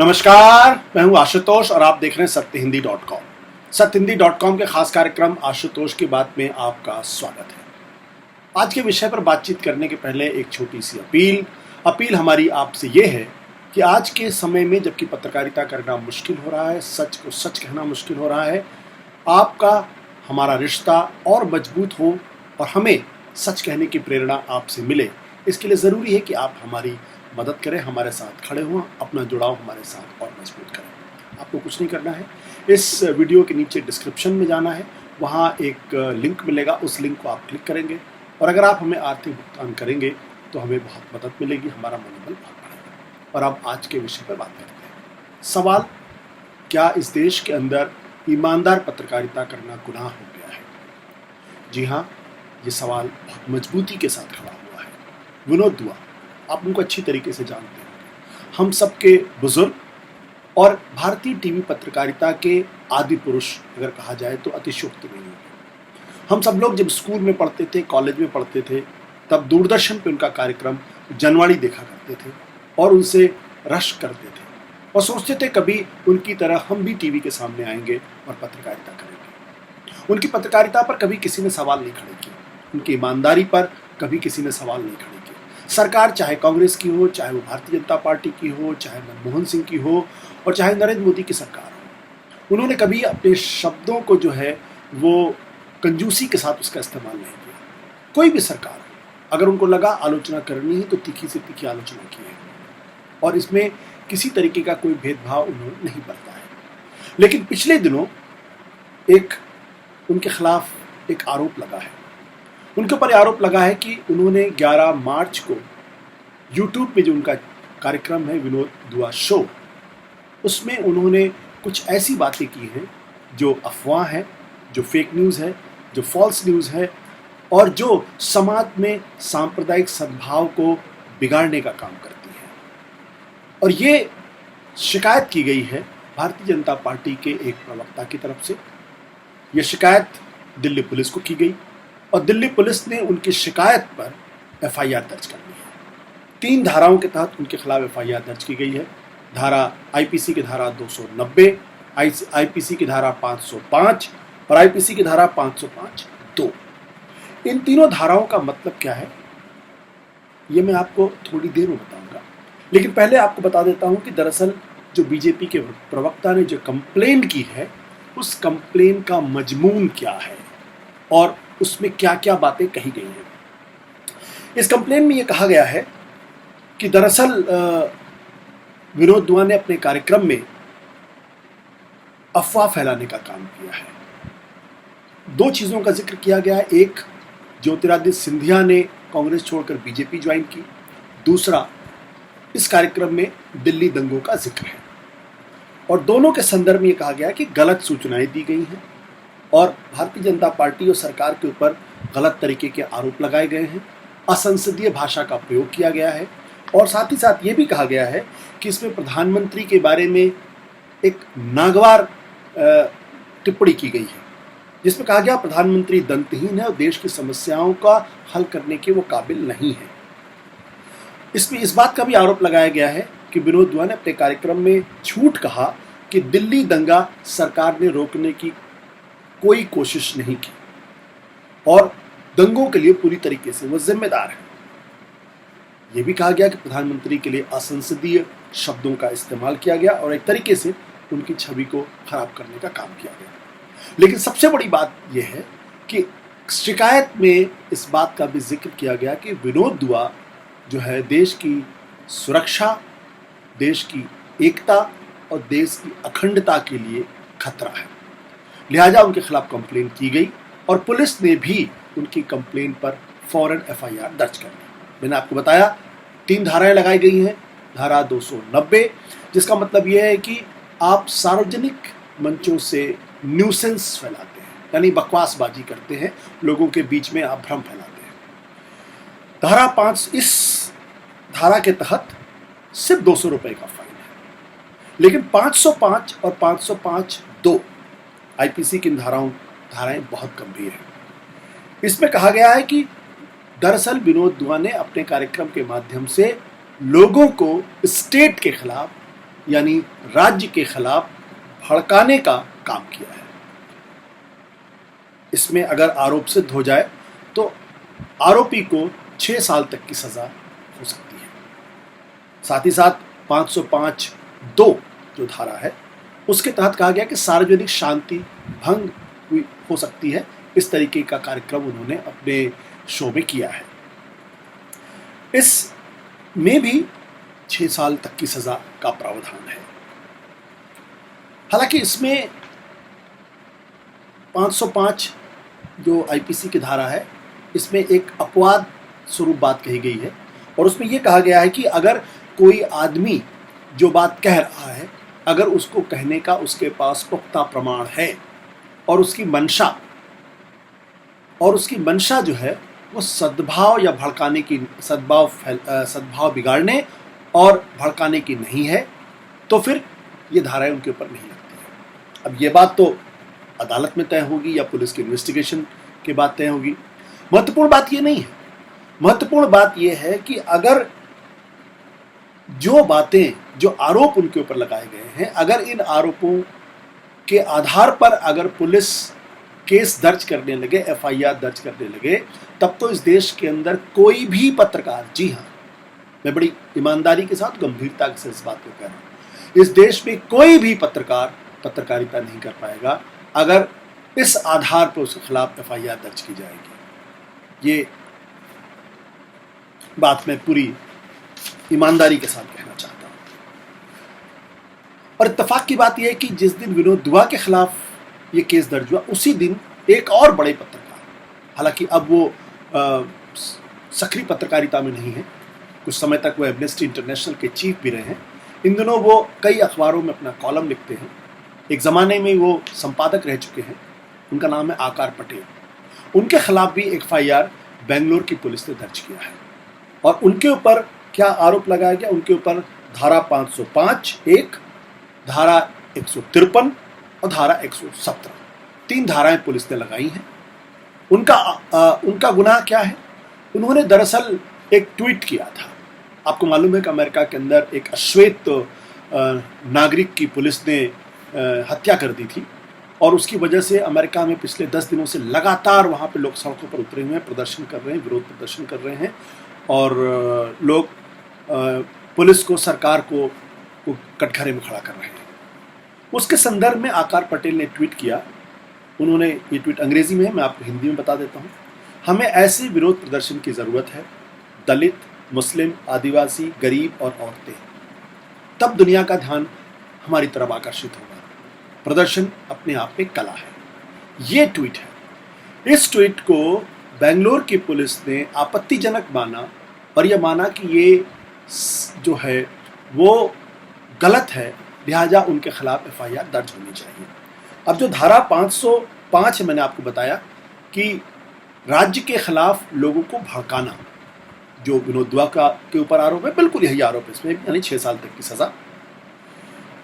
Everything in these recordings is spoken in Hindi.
नमस्कार, मैं हूं आशुतोष और आप देख रहे हैं सत्यहिंदी.com। सत्यहिंदी.com के खास कार्यक्रम आशुतोष की बात में आपका स्वागत है। आज के विषय पर बातचीत करने के पहले एक छोटी सी अपील हमारी आपसे ये है कि आज के समय में जबकि पत्रकारिता करना मुश्किल हो रहा है, सच को सच कहना मुश्किल हो रहा है, आपका हमारा रिश्ता और मजबूत हो और हमें सच कहने की प्रेरणा आपसे मिले, इसके लिए ज़रूरी है कि आप हमारी मदद करें, हमारे साथ खड़े हों, अपना जुड़ाव हमारे साथ और मजबूत करें। आपको कुछ नहीं करना है, इस वीडियो के नीचे डिस्क्रिप्शन में जाना है, वहाँ एक लिंक मिलेगा, उस लिंक को आप क्लिक करेंगे और अगर आप हमें आर्थिक भुगतान करेंगे तो हमें बहुत मदद मिलेगी, हमारा मनोबल बहुत बढ़ेगा। और अब आज के विषय पर बात करते हैं। सवाल, क्या इस देश के अंदर ईमानदार पत्रकारिता करना गुनाह हो गया है? जी हाँ, ये सवाल बहुत मजबूती के साथ खड़ा हुआ है। विनोद दुआ, आप उनको अच्छी तरीके से जानते हैं, हम सबके बुजुर्ग और भारतीय टीवी पत्रकारिता के आदि पुरुष अगर कहा जाए तो अतिशयोक्ति नहीं है। हम सब लोग जब स्कूल में पढ़ते थे, कॉलेज में पढ़ते थे, तब दूरदर्शन पे उनका कार्यक्रम जनवाणी देखा करते थे और उनसे रश्क करते थे और सोचते थे कभी उनकी तरह हम भी टीवी के सामने आएंगे और पत्रकारिता करेंगे। उनकी पत्रकारिता पर कभी किसी ने सवाल नहीं खड़े किए, उनकी ईमानदारी पर कभी किसी ने सवाल नहीं खड़े किए। सरकार चाहे कांग्रेस की हो, चाहे वो भारतीय जनता पार्टी की हो, चाहे मनमोहन सिंह की हो और चाहे नरेंद्र मोदी की सरकार हो, उन्होंने कभी अपने शब्दों को जो है वो कंजूसी के साथ उसका इस्तेमाल नहीं किया। कोई भी सरकार अगर उनको लगा आलोचना करनी है तो तीखी से तीखी आलोचना की है और इसमें किसी तरीके का कोई भेदभाव उन्होंने नहीं बरता है। लेकिन पिछले दिनों एक उनके खिलाफ एक आरोप लगा है। उनके ऊपर आरोप लगा है कि उन्होंने 11 मार्च को यूट्यूब पे जो उनका कार्यक्रम है विनोद दुआ शो, उसमें उन्होंने कुछ ऐसी बातें की हैं जो अफवाह है, जो फेक न्यूज़ है, जो फॉल्स न्यूज़ है और जो समाज में सांप्रदायिक सद्भाव को बिगाड़ने का काम करती है। और ये शिकायत की गई है भारतीय जनता पार्टी के एक प्रवक्ता की तरफ से। ये शिकायत दिल्ली पुलिस को की गई और दिल्ली पुलिस ने उनकी शिकायत पर एफआईआर दर्ज कर ली है। 3 धाराओं के तहत उनके खिलाफ एफआईआर दर्ज की गई है। धारा आईपीसी की धारा 290, आईपीसी की धारा 505 और आईपीसी की धारा 505(2). इन तीनों धाराओं का मतलब क्या है ये मैं आपको थोड़ी देर में बताऊंगा, लेकिन पहले आपको बता देता हूं कि दरअसल जो बीजेपी के प्रवक्ता ने जो कंप्लेन की है उस कंप्लेन का मजमून क्या है और उसमें क्या क्या बातें कही गई हैं। इस कंप्लेन में यह कहा गया है कि दरअसल विनोद दुआ ने अपने कार्यक्रम में अफवाह फैलाने का काम किया है। 2 चीज़ों का जिक्र किया गया है। एक, ज्योतिरादित्य सिंधिया ने कांग्रेस छोड़कर बीजेपी ज्वाइन की। दूसरा, इस कार्यक्रम में दिल्ली दंगों का जिक्र है और दोनों के संदर्भ में यह कहा गया है कि गलत सूचनाएं दी गई हैं और भारतीय जनता पार्टी और सरकार के ऊपर गलत तरीके के आरोप लगाए गए हैं, असंसदीय भाषा का प्रयोग किया गया है और साथ ही साथ ये भी कहा गया है कि इसमें प्रधानमंत्री के बारे में एक नागवार टिप्पणी की गई है जिसमें कहा गया प्रधानमंत्री दंतहीन है और देश की समस्याओं का हल करने के वो काबिल नहीं है। इसमें इस बात का भी आरोप लगाया गया है कि विनोद दुआ ने अपने कार्यक्रम में झूठ कहा कि दिल्ली दंगा सरकार ने रोकने की कोई कोशिश नहीं की और दंगों के लिए पूरी तरीके से वो जिम्मेदार है। यह भी कहा गया कि प्रधानमंत्री के लिए असंसदीय शब्दों का इस्तेमाल किया गया और एक तरीके से उनकी छवि को खराब करने का काम किया गया। लेकिन सबसे बड़ी बात यह है कि शिकायत में इस बात का भी जिक्र किया गया कि विनोद दुआ जो है देश की सुरक्षा, देश की एकता और देश की अखंडता के लिए खतरा है। लिहाजा उनके खिलाफ कंप्लेन की गई और पुलिस ने भी उनकी कंप्लेन पर फौरन एफआईआर दर्ज कर ली। मैंने आपको बताया 3 धाराएं लगाई गई हैं। धारा 290 जिसका मतलब यह है कि आप सार्वजनिक मंचों से न्यूसेंस फैलाते हैं, यानी बकवासबाजी करते हैं, लोगों के बीच में आप भ्रम फैलाते हैं। धारा 5, इस धारा के तहत सिर्फ 200 रुपए का फाइन है। लेकिन 505 और 505(2) आईपीसी की धाराएं बहुत गंभीर हैं। इसमें कहा गया है कि दरअसल विनोद दुआ ने अपने कार्यक्रम के माध्यम से लोगों को स्टेट के खिलाफ यानी राज्य के खिलाफ भड़काने का काम किया है। इसमें अगर आरोप सिद्ध हो जाए तो आरोपी को 6 साल तक की सजा हो सकती है। साथ ही साथ 505(2) जो धारा है उसके तहत कहा गया कि सार्वजनिक शांति भंग हुई हो सकती है। इस तरीके का कार्यक्रम उन्होंने अपने शो में किया है। इस में भी 6 साल तक की सजा का प्रावधान है। हालांकि इसमें 505 जो आईपीसी की धारा है इसमें एक अपवाद स्वरूप बात कही गई है और उसमें यह कहा गया है कि अगर कोई आदमी जो बात कह रहा है अगर उसको कहने का उसके पास पुख्ता प्रमाण है और उसकी मंशा जो है वो सद्भाव या भड़काने की सद्भाव बिगाड़ने और भड़काने की नहीं है तो फिर ये धाराएं उनके ऊपर नहीं लगती है। अब ये बात तो अदालत में तय होगी या पुलिस की इन्वेस्टिगेशन के बाद तय होगी। महत्वपूर्ण बात ये नहीं है। महत्वपूर्ण बात यह है कि अगर जो आरोप उनके ऊपर लगाए गए हैं अगर इन आरोपों के आधार पर अगर पुलिस केस दर्ज करने लगे, एफआईआर दर्ज करने लगे, तब तो इस देश के अंदर कोई भी पत्रकार, जी हाँ मैं बड़ी ईमानदारी के साथ गंभीरता से इस बात को कह रहा हूं, इस देश में कोई भी पत्रकार पत्रकारिता नहीं कर पाएगा अगर इस आधार पर उसके खिलाफ एफआईआर दर्ज की जाएगी। ये बात मैं पूरी ईमानदारी के साथ कहना चाहता हूं। और इत्तेफाक की बात यह है कि जिस दिन विनोद दुआ के खिलाफ ये केस दर्ज हुआ उसी दिन एक और बड़े पत्रकार, हालांकि अब वो सक्रिय पत्रकारिता में नहीं है, कुछ समय तक वो एमनेस्टी इंटरनेशनल के चीफ भी रहे हैं, इन दिनों वो कई अखबारों में अपना कॉलम लिखते हैं, एक ज़माने में वो संपादक रह चुके हैं, उनका नाम है आकार पटेल। उनके खिलाफ भी एक एफआईआर बेंगलोर की पुलिस ने दर्ज किया है और उनके ऊपर क्या आरोप लगाया गया, उनके ऊपर धारा 505(1), धारा 153 और धारा 117, 3 धाराएं पुलिस ने लगाई हैं। उनका गुनाह क्या है? उन्होंने दरअसल एक ट्वीट किया था। आपको मालूम है कि अमेरिका के अंदर एक अश्वेत नागरिक की पुलिस ने हत्या कर दी थी और उसकी वजह से अमेरिका में पिछले 10 दिनों से लगातार वहाँ पे लोग सड़कों पर उतरे हुए हैं, प्रदर्शन कर रहे हैं, विरोध प्रदर्शन कर रहे हैं और लोग पुलिस को, सरकार को कटघरे में खड़ा कर रहे हैं। उसके संदर्भ में आकार पटेल ने ट्वीट किया। उन्होंने ये ट्वीट अंग्रेजी में है, मैं आपको हिंदी में बता देता हूँ। हमें ऐसे विरोध प्रदर्शन की ज़रूरत है, दलित, मुस्लिम, आदिवासी, गरीब और औरतें, तब दुनिया का ध्यान हमारी तरफ आकर्षित होगा। प्रदर्शन अपने आप में कला है। ये ट्वीट है। इस ट्वीट को बेंगलोर की पुलिस ने आपत्तिजनक माना और यह माना कि ये जो है वो गलत है, लिहाजा उनके खिलाफ एफआईआर दर्ज होनी चाहिए। अब जो धारा 505 है, मैंने आपको बताया कि राज्य के खिलाफ लोगों को भड़काना, जो विनोद दुआ के ऊपर आरोप है, बिल्कुल यही आरोप है इसमें, यानी 6 साल तक की सजा।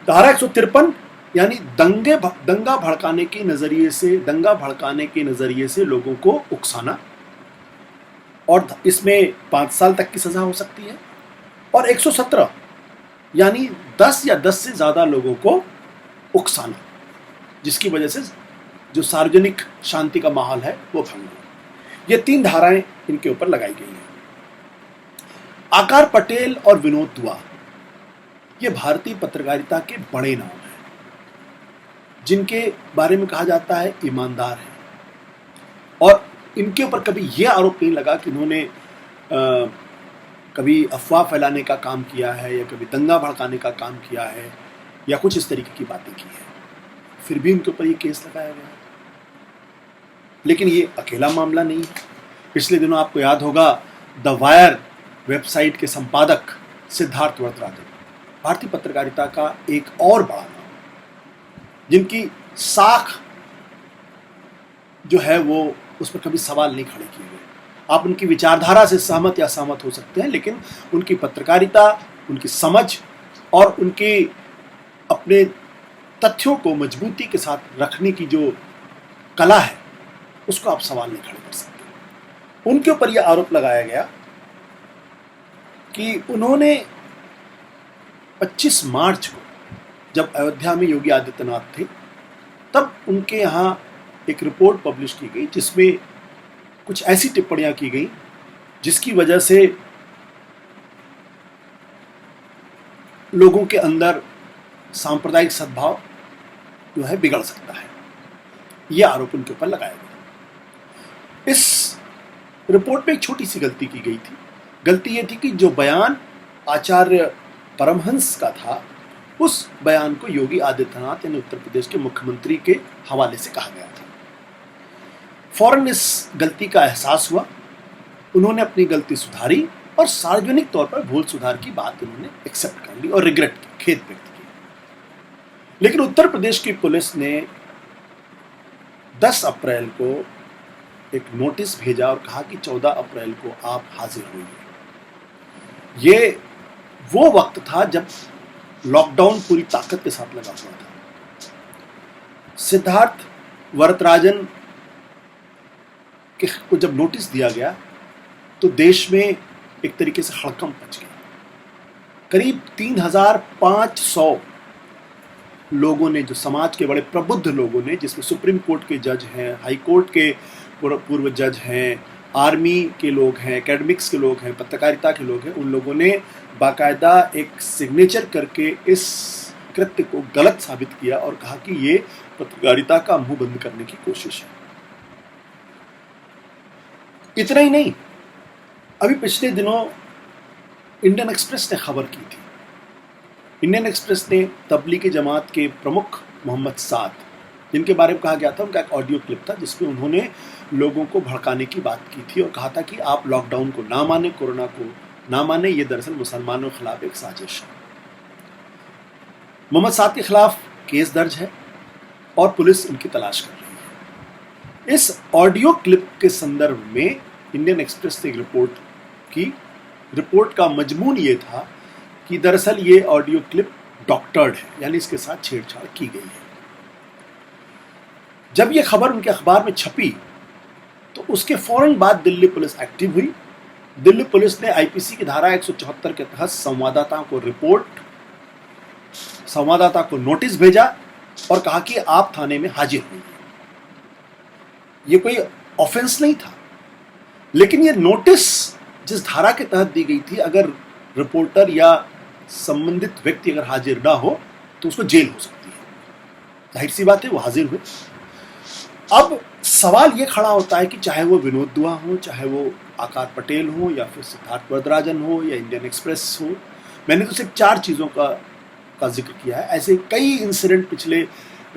धारा 153 यानी दंगा भड़काने के नजरिए से लोगों को उकसाना, और इसमें 5 साल तक की सजा हो सकती है। और 117 यानी 10 या 10 से ज्यादा लोगों को उकसाना, जिसकी वजह से जो सार्वजनिक शांति का माहौल है वो भंग हो। ये 3 धाराएं इनके ऊपर लगाई गई हैं। आकार पटेल और विनोद दुआ ये भारतीय पत्रकारिता के बड़े नाम हैं, जिनके बारे में कहा जाता है ईमानदार है, और इनके ऊपर कभी यह आरोप नहीं लगा कि इन्होंने कभी अफवाह फैलाने का काम किया है या कभी दंगा भड़काने का काम किया है या कुछ इस तरीके की बातें की है। फिर भी उनके ऊपर ये केस लगाया गया। लेकिन ये अकेला मामला नहीं है। पिछले दिनों आपको याद होगा द वायर वेबसाइट के संपादक सिद्धार्थ वरदराजन भारतीय पत्रकारिता का एक और बड़ा नाम, जिनकी साख जो है वो उस पर कभी सवाल नहीं खड़े किए गए। आप उनकी विचारधारा से सहमत या असहमत हो सकते हैं, लेकिन उनकी पत्रकारिता, उनकी समझ और उनके अपने तथ्यों को मजबूती के साथ रखने की जो कला है, उसको आप सवाल नहीं खड़े कर सकते। उनके ऊपर यह आरोप लगाया गया कि उन्होंने 25 मार्च को जब अयोध्या में योगी आदित्यनाथ थे, तब उनके यहाँ एक रिपोर्ट पब्लिश की गई जिसमें कुछ ऐसी टिप्पणियां की गई जिसकी वजह से लोगों के अंदर सांप्रदायिक सद्भाव जो है बिगड़ सकता है। यह आरोप उनके ऊपर लगाया गया। इस रिपोर्ट में एक छोटी सी गलती की गई थी। गलती यह थी कि जो बयान आचार्य परमहंस का था, उस बयान को योगी आदित्यनाथ यानी उत्तर प्रदेश के मुख्यमंत्री के हवाले से कहा गया था। फौरन इस गलती का एहसास हुआ, उन्होंने अपनी गलती सुधारी और सार्वजनिक तौर पर भूल सुधार की बात उन्होंने एक्सेप्ट कर ली और रिग्रेट की, खेद व्यक्त किया। लेकिन उत्तर प्रदेश की पुलिस ने 10 अप्रैल को एक नोटिस भेजा और कहा कि 14 अप्रैल को आप हाजिर होइए। ये वो वक्त था जब लॉकडाउन पूरी ताकत के साथ लगा हुआ था। सिद्धार्थ वरदराजन को जब नोटिस दिया गया तो देश में एक तरीके से हड़कंप मच गया। करीब 3500 लोगों ने, जो समाज के बड़े प्रबुद्ध लोगों ने, जिसमें सुप्रीम कोर्ट के जज हैं, हाई कोर्ट के पूर्व जज हैं, आर्मी के लोग हैं, एकेडमिक्स के लोग हैं, पत्रकारिता के लोग हैं, उन लोगों ने बाकायदा एक सिग्नेचर करके इस कृत्य को गलत साबित किया और कहा कि ये पत्रकारिता का मुंह बंद करने की कोशिश है। इतना ही नहीं, अभी पिछले दिनों इंडियन एक्सप्रेस ने खबर की थी। इंडियन एक्सप्रेस ने तबलीगी जमात के प्रमुख मोहम्मद साद, जिनके बारे में कहा गया था, उनका एक ऑडियो क्लिप था जिसमें उन्होंने लोगों को भड़काने की बात की थी और कहा था कि आप लॉकडाउन को ना माने, कोरोना को ना माने, ये दरअसल मुसलमानों के खिलाफ एक साजिश है। मोहम्मद साद के खिलाफ केस दर्ज है और पुलिस इनकी तलाश कर रही है। इस ऑडियो क्लिप के संदर्भ में इंडियन एक्सप्रेस ने एक रिपोर्ट की। रिपोर्ट का मजमून ये था कि दरअसल ये ऑडियो क्लिप डॉक्टर्ड है, यानी इसके साथ छेड़छाड़ की गई है। जब ये खबर उनके अखबार में छपी तो उसके फौरन बाद दिल्ली पुलिस एक्टिव हुई। दिल्ली पुलिस ने आईपीसी की धारा 174 के तहत संवाददाता को नोटिस भेजा और कहा कि आप थाने में हाजिर हुई। ये कोई ऑफेंस नहीं था, लेकिन ये नोटिस जिस धारा के तहत दी गई थी, अगर रिपोर्टर या संबंधित व्यक्ति अगर हाजिर ना हो तो उसको जेल हो सकती है। जाहिर सी बात है, वो हाजिर हुए। अब सवाल ये खड़ा होता है कि चाहे वो विनोद दुआ हो, चाहे वो आकार पटेल हो, या फिर सिद्धार्थ वरदराजन हो, या इंडियन एक्सप्रेस हो, मैंने तो सिर्फ 4 चीज़ों का जिक्र किया है। ऐसे कई इंसिडेंट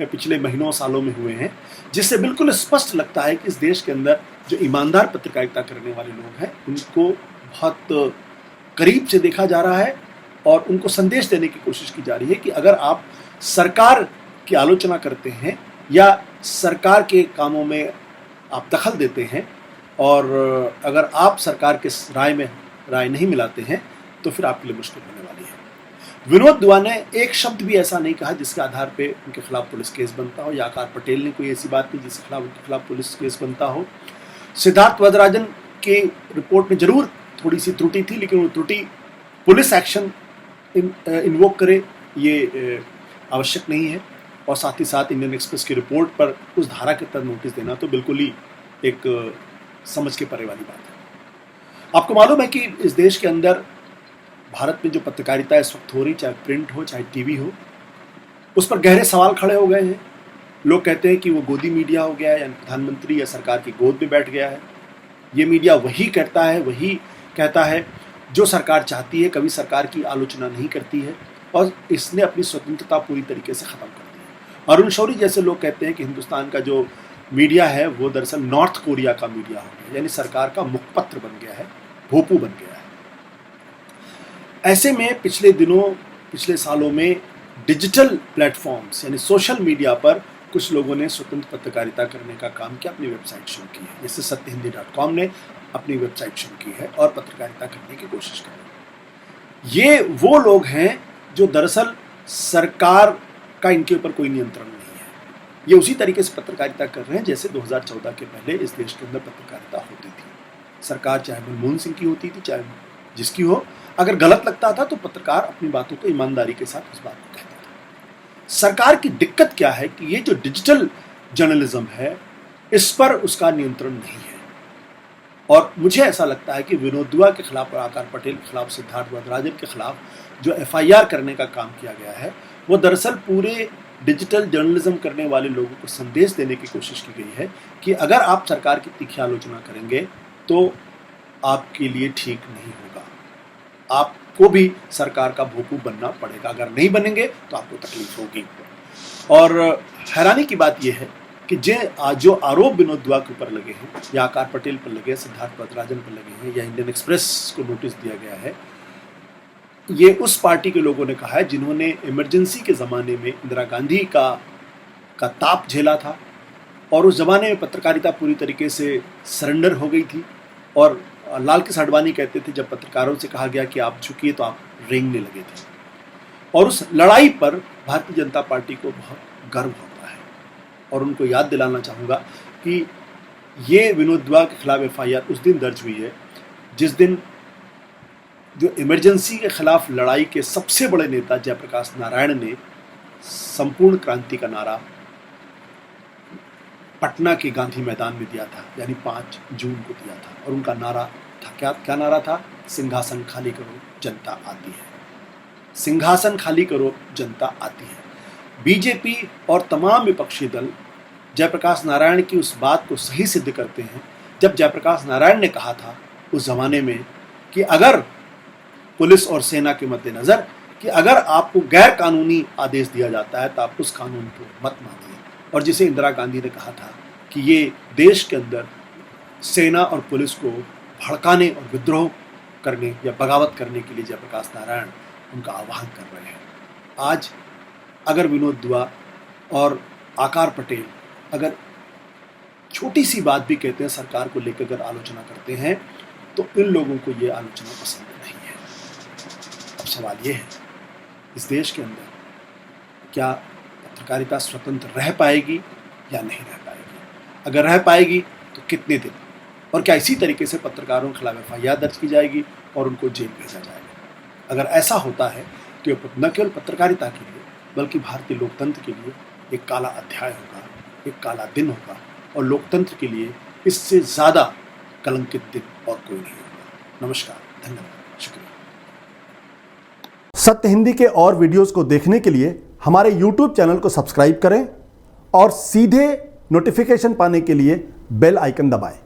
पिछले महीनों सालों में हुए हैं जिससे बिल्कुल स्पष्ट लगता है कि इस देश के अंदर जो ईमानदार पत्रकारिता करने वाले लोग हैं उनको बहुत करीब से देखा जा रहा है और उनको संदेश देने की कोशिश की जा रही है कि अगर आप सरकार की आलोचना करते हैं या सरकार के कामों में आप दखल देते हैं और अगर आप सरकार के राय नहीं मिलाते हैं तो फिर आपके लिए मुश्किल होने वाली है। विनोद दुआ ने एक शब्द भी ऐसा नहीं कहा जिसके आधार पे उनके खिलाफ पुलिस केस बनता हो, या आकार पटेल ने कोई ऐसी बात नहीं जिसके खिलाफ उनके खिलाफ पुलिस केस बनता हो। सिद्धार्थ वरदराजन के रिपोर्ट में जरूर थोड़ी सी त्रुटि थी, लेकिन वो त्रुटि पुलिस एक्शन इन्वोक करे ये आवश्यक नहीं है। और साथ ही साथ इंडियन एक्सप्रेस की रिपोर्ट पर उस धारा के तहत नोटिस देना तो बिल्कुल ही एक समझ के परे वाली बात है। आपको मालूम है कि इस देश के अंदर, भारत में जो पत्रकारिता इस वक्त हो रही, चाहे प्रिंट हो चाहे टीवी हो, उस पर गहरे सवाल खड़े हो गए हैं। लोग कहते हैं कि वो गोदी मीडिया हो गया है, यानी प्रधानमंत्री या सरकार की गोद में बैठ गया है। ये मीडिया वही कहता है जो सरकार चाहती है, कभी सरकार की आलोचना नहीं करती है और इसने अपनी स्वतंत्रता पूरी तरीके से ख़त्म कर दी है। अरुण शौरी जैसे लोग कहते हैं कि हिंदुस्तान का जो मीडिया है वो दरअसल नॉर्थ कोरिया का मीडिया हो गया, यानी सरकार का मुखपत्र बन गया है, भोपू बन गया है। ऐसे में पिछले सालों में डिजिटल प्लेटफॉर्म्स यानी सोशल मीडिया पर कुछ लोगों ने स्वतंत्र पत्रकारिता करने का काम किया, अपनी वेबसाइट शुरू की है। जैसे सत्यहिंदी.com ने अपनी वेबसाइट शुरू की है और पत्रकारिता करने की कोशिश कर रहे हैं। ये वो लोग हैं जो दरअसल सरकार का इनके ऊपर कोई नियंत्रण नहीं है। ये उसी तरीके से पत्रकारिता कर रहे हैं जैसे 2014 के पहले इस देश के अंदर पत्रकारिता होती थी। सरकार चाहे मनमोहन सिंह की होती थी, चाहे जिसकी हो, अगर गलत लगता था तो पत्रकार अपनी बातों को ईमानदारी के साथ उस बात को कहता था। सरकार की दिक्कत क्या है कि ये जो डिजिटल जर्नलिज्म है इस पर उसका नियंत्रण नहीं है। और मुझे ऐसा लगता है कि विनोद दुआ के खिलाफ और आकार पटेल के खिलाफ, सिद्धार्थ वरदराजन के खिलाफ जो FIR करने का काम किया गया है वो दरअसल पूरे डिजिटल जर्नलिज्म करने वाले लोगों को संदेश देने की कोशिश की गई है कि अगर आप सरकार की तीखी आलोचना करेंगे तो आपके लिए ठीक नहीं होगा, आपको भी सरकार का भोंकू बनना पड़ेगा, अगर नहीं बनेंगे तो आपको तकलीफ होगी। और हैरानी की बात यह है कि जो आरोप विनोद दुआ के ऊपर लगे हैं या आकार पटेल पर लगे, सिद्धार्थ वरदराजन पर लगे हैं या इंडियन एक्सप्रेस को नोटिस दिया गया है, ये उस पार्टी के लोगों ने कहा है जिन्होंने इमरजेंसी के ज़माने में इंदिरा गांधी का ताप झेला था और उस ज़माने में पत्रकारिता पूरी तरीके से सरेंडर हो गई थी। और लाल कृष्ण आडवाणी कहते थे जब पत्रकारों से कहा गया कि आप झुकिए तो आप रेंगने लगे थे। और उस लड़ाई पर भारतीय जनता पार्टी को बहुत गर्व होता है और उनको याद दिलाना चाहूँगा कि ये विनोद दुआ के खिलाफ FIR उस दिन दर्ज हुई है जिस दिन जो इमरजेंसी के खिलाफ लड़ाई के सबसे बड़े नेता जयप्रकाश नारायण ने संपूर्ण क्रांति का नारा पटना के गांधी मैदान में दिया था, यानी 5 जून को दिया था। और उनका नारा था क्या नारा था? सिंहासन खाली करो जनता आती है, सिंहासन खाली करो जनता आती है। बीजेपी और तमाम विपक्षी दल जयप्रकाश नारायण की उस बात को सही सिद्ध करते हैं जब जयप्रकाश नारायण ने कहा था उस जमाने में कि अगर पुलिस और सेना के मद्देनजर कि अगर आपको गैर कानूनी आदेश दिया जाता है तो आप उस कानून को मत मानिए। और जिसे इंदिरा गांधी ने कहा था कि ये देश के अंदर सेना और पुलिस को भड़काने और विद्रोह करने या बगावत करने के लिए जयप्रकाश नारायण उनका आह्वान कर रहे हैं। आज अगर विनोद दुआ और आकार पटेल अगर छोटी सी बात भी कहते हैं, सरकार को लेकर अगर आलोचना करते हैं, तो इन लोगों को ये आलोचना पसंद नहीं है। अब सवाल ये है, इस देश के अंदर क्या पत्रकारिता स्वतंत्र रह पाएगी या नहीं रह पाएगी? अगर रह पाएगी तो कितने दिन? और क्या इसी तरीके से पत्रकारों के खिलाफ FIR दर्ज की जाएगी और उनको जेल भेजा जाएगा? अगर ऐसा होता है तो न केवल पत्रकारिता के लिए बल्कि भारतीय लोकतंत्र के लिए एक काला अध्याय होगा, एक काला दिन होगा। और लोकतंत्र के लिए इससे ज़्यादा कलंकित दिन और कोई नहीं होगा। नमस्कार, धन्यवाद, शुक्रिया। सत्य हिंदी के और वीडियोस को देखने के लिए हमारे YouTube चैनल को सब्सक्राइब करें और सीधे नोटिफिकेशन पाने के लिए बेल आइकन दबाएं।